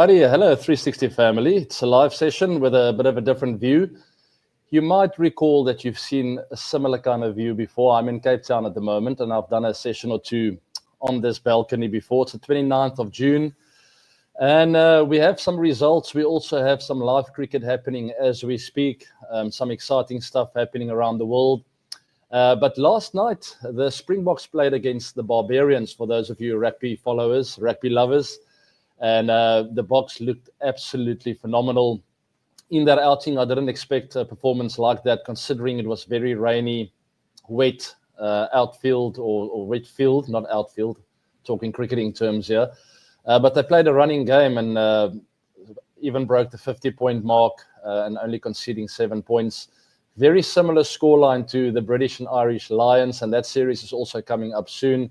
Alrighty, hello 360 family. It's a live session with a bit of a different view. You might recall that you've seen a similar kind of view before. I'm in Cape Town at the moment, and I've done a session or two on this balcony before. It's the 29th of June, and we have some results. We also have some live cricket happening as we speak, some exciting stuff happening around the world. But last night, the Springboks played against the Barbarians, for those of you rugby followers, rugby lovers. And the Boks looked absolutely phenomenal. In that outing, I didn't expect a performance like that, considering it was very rainy, wet outfield or wet field, not outfield, talking cricketing terms here. But they played a running game and even broke the 50-point mark and only conceding 7 points. Very similar scoreline to the British and Irish Lions, and that series is also coming up soon.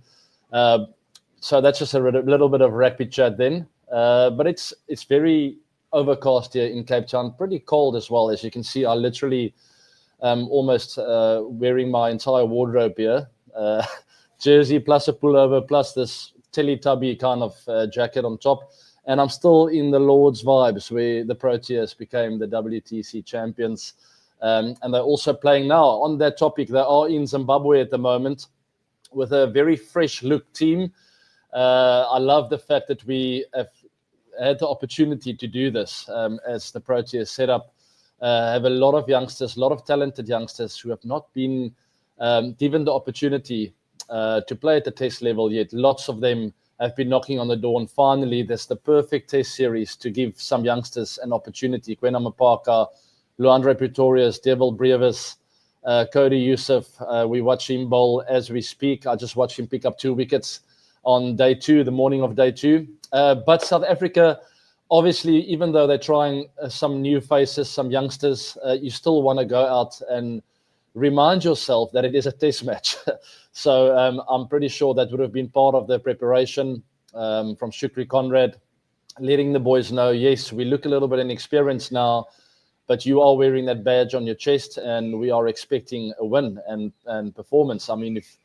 So that's just a little bit of rugby chat then. But it's very overcast here in Cape Town, pretty cold as well. As you can see, I literally almost wearing my entire wardrobe here. Jersey plus a pullover plus this Teletubby kind of jacket on top. And I'm still in the Lord's vibes where the Proteas became the WTC champions. And they're also playing now. On that topic, they are in Zimbabwe at the moment with a very fresh look team. I love the fact that we have had the opportunity to do this as the Proteas set up. Have a lot of youngsters, a lot of talented youngsters who have not been given the opportunity to play at the test level yet. Lots of them have been knocking on the door, and finally there's the perfect test series to give some youngsters an opportunity. Kwena Mapaka, Lhuan-dre Pretorius, Devil Brevis, Cody Youssef. We watch him bowl as we speak. I just watched him pick up 2 wickets on day 2, the morning of day 2. But South Africa, obviously, even though they're trying some new faces, some youngsters, you still want to go out and remind yourself that it is a test match. So I'm pretty sure that would have been part of the preparation from Shukri Conrad, letting the boys know, yes, we look a little bit inexperienced now, but you are wearing that badge on your chest, and we are expecting a win and performance. I mean, if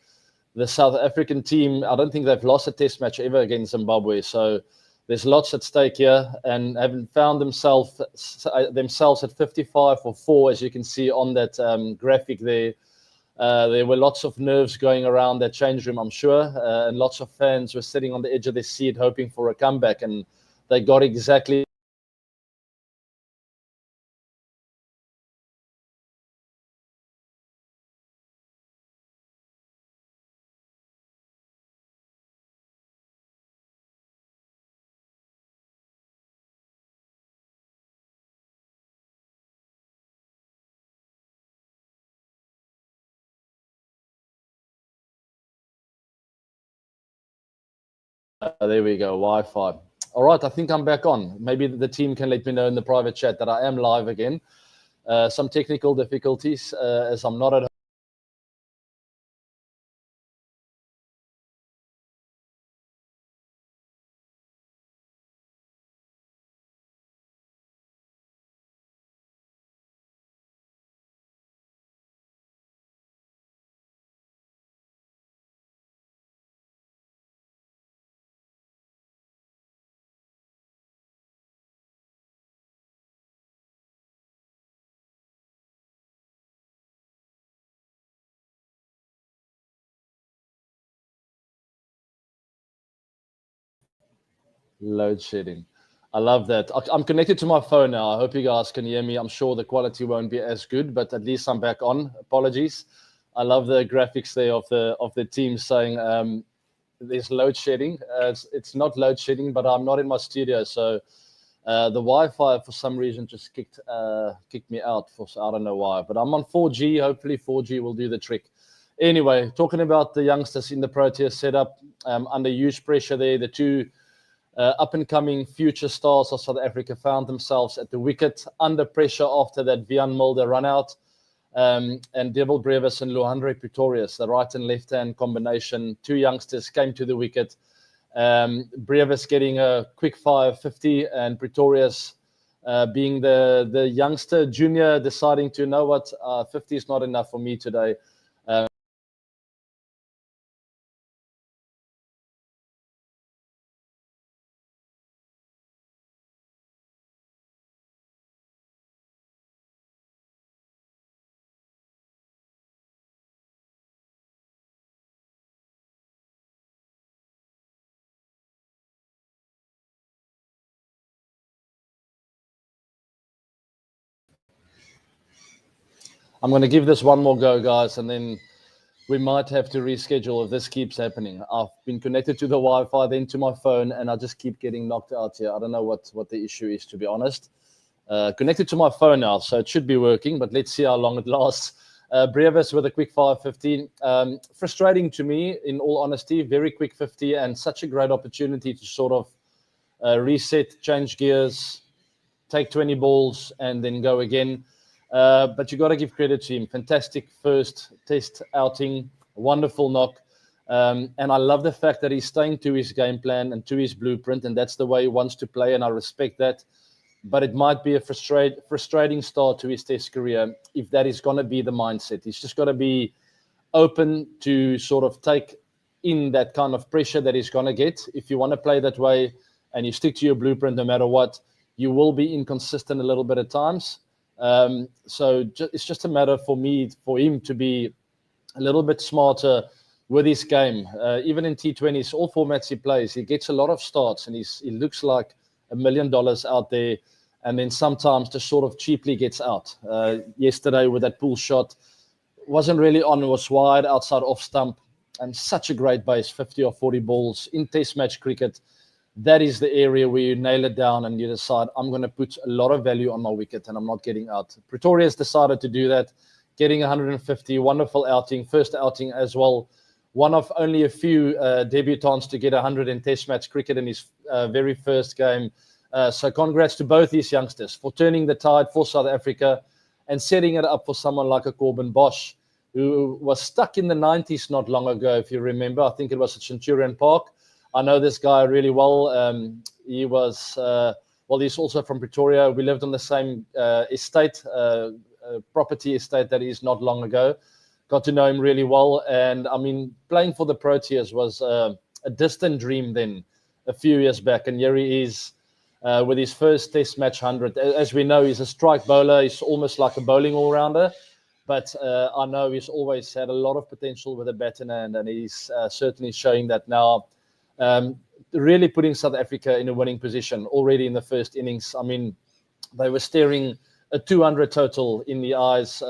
the South African team, I don't think they've lost a test match ever against Zimbabwe. So there's lots at stake here, and haven't found themselves at 55 for 4, as you can see on that graphic there. There were lots of nerves going around that change room, I'm sure, and lots of fans were sitting on the edge of their seat hoping for a comeback, and they got exactly there we go, Wi-Fi. All right, I think I'm back on. Maybe the team can let me know in the private chat that I am live again. Some technical difficulties as I'm not at home. Load shedding. I love that. I'm connected to my phone now. I hope you guys can hear me. I'm sure the quality won't be as good, but at least I'm back on. Apologies. I love the graphics there of the team saying there's load shedding. It's not load shedding, but I'm not in my studio, so the Wi-Fi for some reason just kicked me out. I don't know why, but I'm on 4G. Hopefully 4G will do the trick. Anyway, talking about the youngsters in the Proteas setup, under huge pressure there, the two up-and-coming future stars of South Africa found themselves at the wicket under pressure after that Vian Mulder run-out. And Devil Brevis and Lhuan-dre Pretorius, the right and left-hand combination, 2 youngsters came to the wicket. Brevis getting a quick fire 50, and Pretorius being the youngster junior deciding to, know what, 50 is not enough for me today. I'm going to give this one more go, guys, and then we might have to reschedule if this keeps happening. I've been connected to the Wi-Fi, then to my phone, and I just keep getting knocked out here. I don't know what the issue is, to be honest. Connected to my phone now, so it should be working, but let's see how long it lasts. Brevis with a quick 550. Frustrating to me, in all honesty, very quick 50, and such a great opportunity to sort of reset, change gears, take 20 balls, and then go again. But you got to give credit to him. Fantastic first test outing, wonderful knock. And I love the fact that he's staying to his game plan and to his blueprint, and that's the way he wants to play, and I respect that. But it might be a frustrating start to his test career if that is going to be the mindset. He's just got to be open to sort of take in that kind of pressure that he's going to get. If you want to play that way and you stick to your blueprint no matter what, you will be inconsistent a little bit at times. So it's just a matter for him to be a little bit smarter with his game. Even in T20s, all formats he plays, he gets a lot of starts and he looks like $1 million out there, and then sometimes just sort of cheaply gets out. Yesterday with that pull shot, wasn't really on, it was wide outside off stump, and such a great base, 50 or 40 balls in test match cricket. That is the area where you nail it down and you decide, I'm going to put a lot of value on my wicket and I'm not getting out. Pretorius decided to do that, getting 150, wonderful outing, first outing as well. One of only a few debutants to get 100 in test match cricket in his very first game. So congrats to both these youngsters for turning the tide for South Africa and setting it up for someone like a Corbin Bosch, who was stuck in the 90s not long ago, if you remember. I think it was at Centurion Park. I know this guy really well. He was, he's also from Pretoria. We lived on the same estate, property estate that is not long ago. Got to know him really well. And, I mean, playing for the Proteas was a distant dream then, a few years back. And here he is with his first test match 100. As we know, he's a strike bowler. He's almost like a bowling all-rounder. But I know he's always had a lot of potential with a bat in hand, and he's certainly showing that now. Really putting South Africa in a winning position already in the first innings. I mean, they were staring a 200 total in the eyes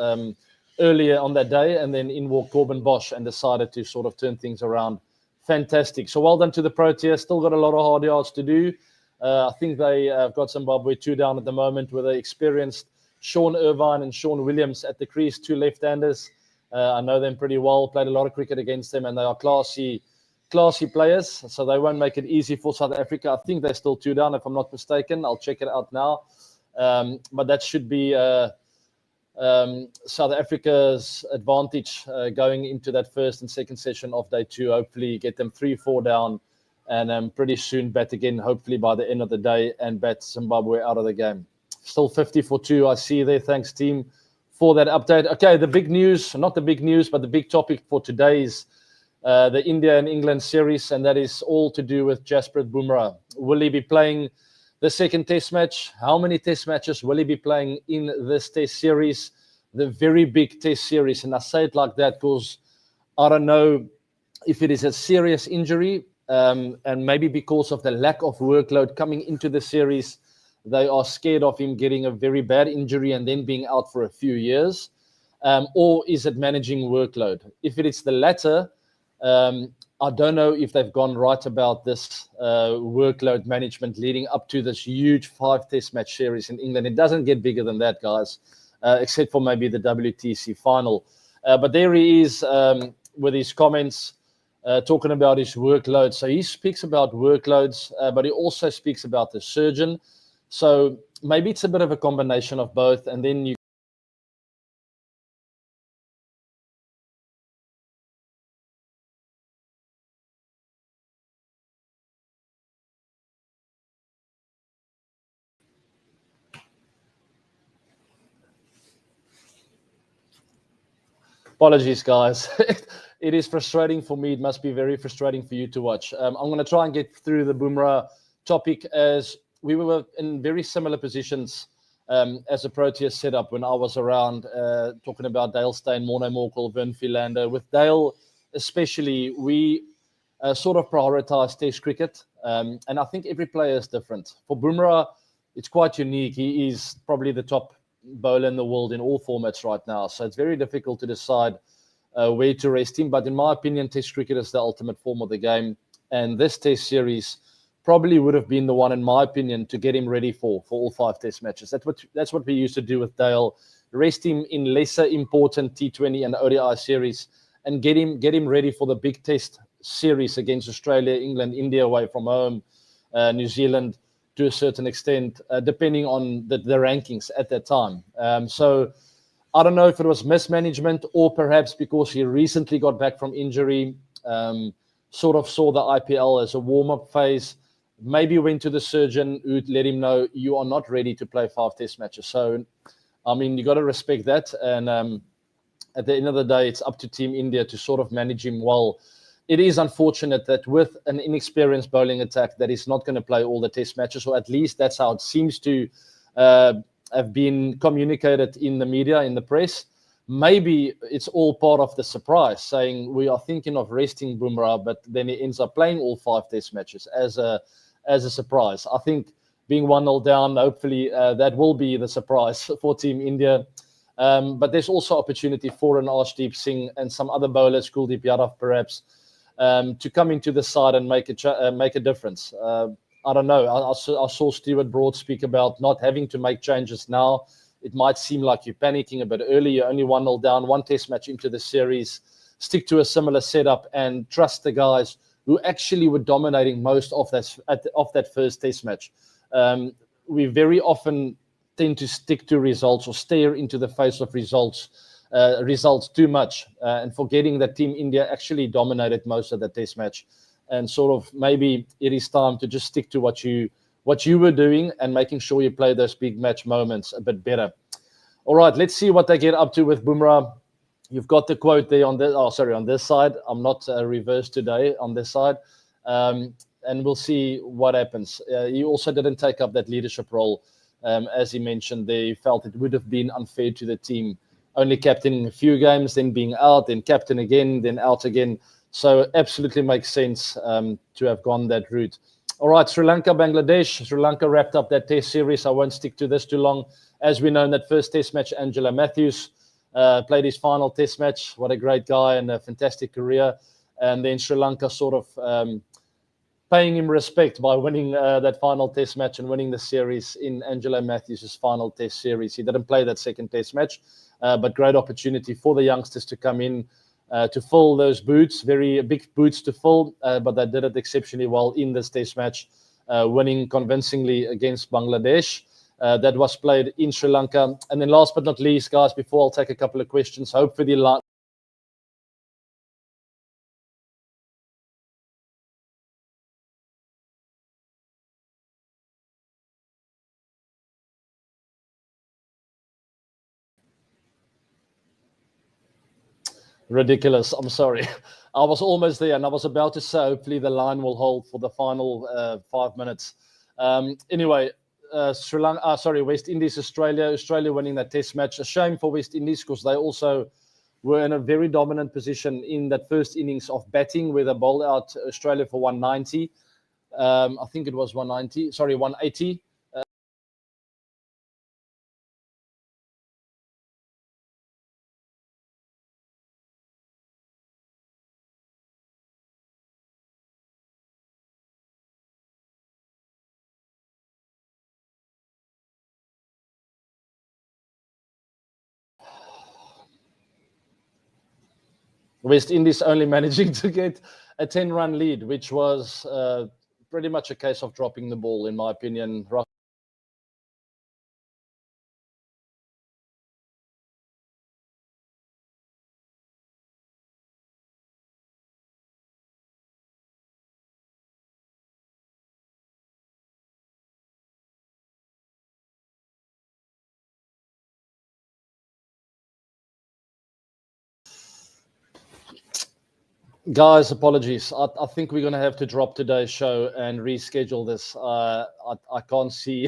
earlier on that day, and then in walked Corbin Bosch and decided to sort of turn things around. Fantastic. So well done to the Proteas. Still got a lot of hard yards to do. I think they have got Zimbabwe 2 down at the moment with the experienced Sean Irvine and Sean Williams at the crease, 2 left-handers. I know them pretty well, played a lot of cricket against them, and they are classy players, so they won't make it easy for South Africa. I think they're still 2 down, if I'm not mistaken. I'll check it out now. But that should be South Africa's advantage going into that first and second session of day 2. Hopefully get them 3-4 down, and pretty soon bat again, hopefully by the end of the day, and bat Zimbabwe out of the game. Still 50 for 2, I see there. Thanks, team, for that update. Okay, the big news, not the big news, but the big topic for today's the India and England series, and that is all to do with Jasprit Bumrah. Will he be playing the second test match? How many test matches will he be playing in this test series? The very big test series. And I say it like that because I don't know if it is a serious injury, and maybe because of the lack of workload coming into the series, they are scared of him getting a very bad injury and then being out for a few years. Or is it managing workload? If it is the latter, I don't know if they've gone right about this workload management leading up to this huge 5 test match series in England. It doesn't get bigger than that, guys, except for maybe the WTC final. But there he is with his comments talking about his workload. So he speaks about workloads, but he also speaks about the surgeon. So maybe it's a bit of a combination of both. And then you apologies, guys. It is frustrating for me. It must be very frustrating for you to watch. I'm going to try and get through the Bumrah topic, as we were in very similar positions as a Proteas setup when I was around, talking about Dale Steyn, Morné Morkel, Vern Philander. With Dale especially, we sort of prioritize test cricket, and I think every player is different. For Bumrah, it's quite unique. He is probably the top bowler in the world in all formats right now. So it's very difficult to decide where to rest him. But in my opinion, Test cricket is the ultimate form of the game. And this Test series probably would have been the one, in my opinion, to get him ready for all 5 Test matches. That's what we used to do with Dale. Rest him in lesser important T20 and ODI series and get him ready for the big Test series against Australia, England, India away from home, New Zealand to a certain extent, depending on the rankings at that time. So I don't know if it was mismanagement or perhaps because he recently got back from injury, sort of saw the IPL as a warm-up phase, maybe went to the surgeon who'd let him know you are not ready to play 5 Test matches. So, I mean, you got to respect that. And at the end of the day, it's up to Team India to sort of manage him well. It is unfortunate that with an inexperienced bowling attack that is not going to play all the Test matches, or at least that's how it seems to have been communicated in the media, in the press. Maybe it's all part of the surprise, saying we are thinking of resting Bumrah, but then he ends up playing all 5 Test matches as a surprise. I think being 1-0 down, hopefully that will be the surprise for Team India. But there's also opportunity for an Arshdeep Singh and some other bowlers, Kuldeep Yadav perhaps, to come into the side and make a difference. I don't know. I saw Stuart Broad speak about not having to make changes now. It might seem like you're panicking a bit early. You're only 1-0 down, 1 Test match into the series. Stick to a similar setup and trust the guys who actually were dominating most of that first Test match. We very often tend to stick to results or stare into the face of results too much, and forgetting that Team India actually dominated most of the Test match. And sort of maybe it is time to just stick to what you were doing and making sure you play those big match moments a bit better. All right, let's see what they get up to with Bumrah. You've got the quote there on this side. I'm not reversed today on this side. And we'll see what happens. He also didn't take up that leadership role. As he mentioned, they felt it would have been unfair to the team, only captaining a few games, then being out, then captain again, then out again. So absolutely makes sense to have gone that route. All right, Sri Lanka, Bangladesh. Sri Lanka wrapped up that Test series. I won't stick to this too long. As we know, in that first Test match, Angelo Matthews played his final Test match. What a great guy and a fantastic career. And then Sri Lanka sort of paying him respect by winning that final Test match and winning the series in Angelo Matthews' final Test series. He didn't play that second Test match, but great opportunity for the youngsters to come in to fill those boots, very big boots to fill, but they did it exceptionally well in this Test match, winning convincingly against Bangladesh. That was played in Sri Lanka. And then last but not least, guys, before I'll take a couple of questions, hopefully ridiculous. I'm sorry. I was almost there and I was about to say, hopefully the line will hold for the final 5 minutes. Anyway, West Indies, Australia winning that Test match. A shame for West Indies because they also were in a very dominant position in that first innings of batting where they bowled out Australia for 190. I think it was 180. West Indies only managing to get a 10-run lead, which was pretty much a case of dropping the ball, in my opinion. Guys, apologies. I think we're going to have to drop today's show and reschedule this. I can't see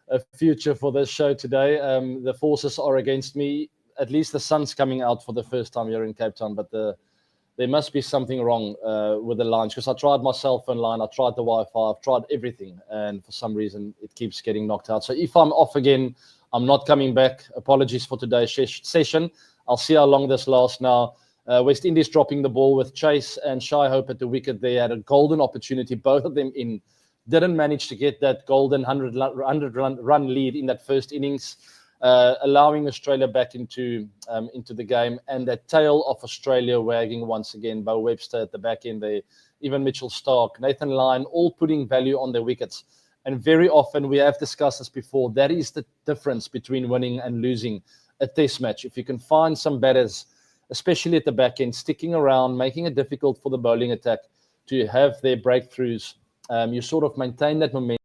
a future for this show today. The forces are against me. At least the sun's coming out for the first time here in Cape Town, but there must be something wrong with the lines because I tried my cell phone line, I tried the Wi-Fi, I've tried everything, and for some reason it keeps getting knocked out. So if I'm off again, I'm not coming back. Apologies for today's session. I'll see how long this lasts now. West Indies dropping the ball with Chase and Shy Hope at the wicket. They had a golden opportunity, both of them in. Didn't manage to get that golden 100-run lead in that first innings, allowing Australia back into the game. And that tail of Australia wagging once again. Bo Webster at the back end there, even Mitchell Starc, Nathan Lyon, all putting value on their wickets. And very often, we have discussed this before, that is the difference between winning and losing a test match. If you can find some batters, especially at the back end, sticking around, making it difficult for the bowling attack to have their breakthroughs, you sort of maintain that momentum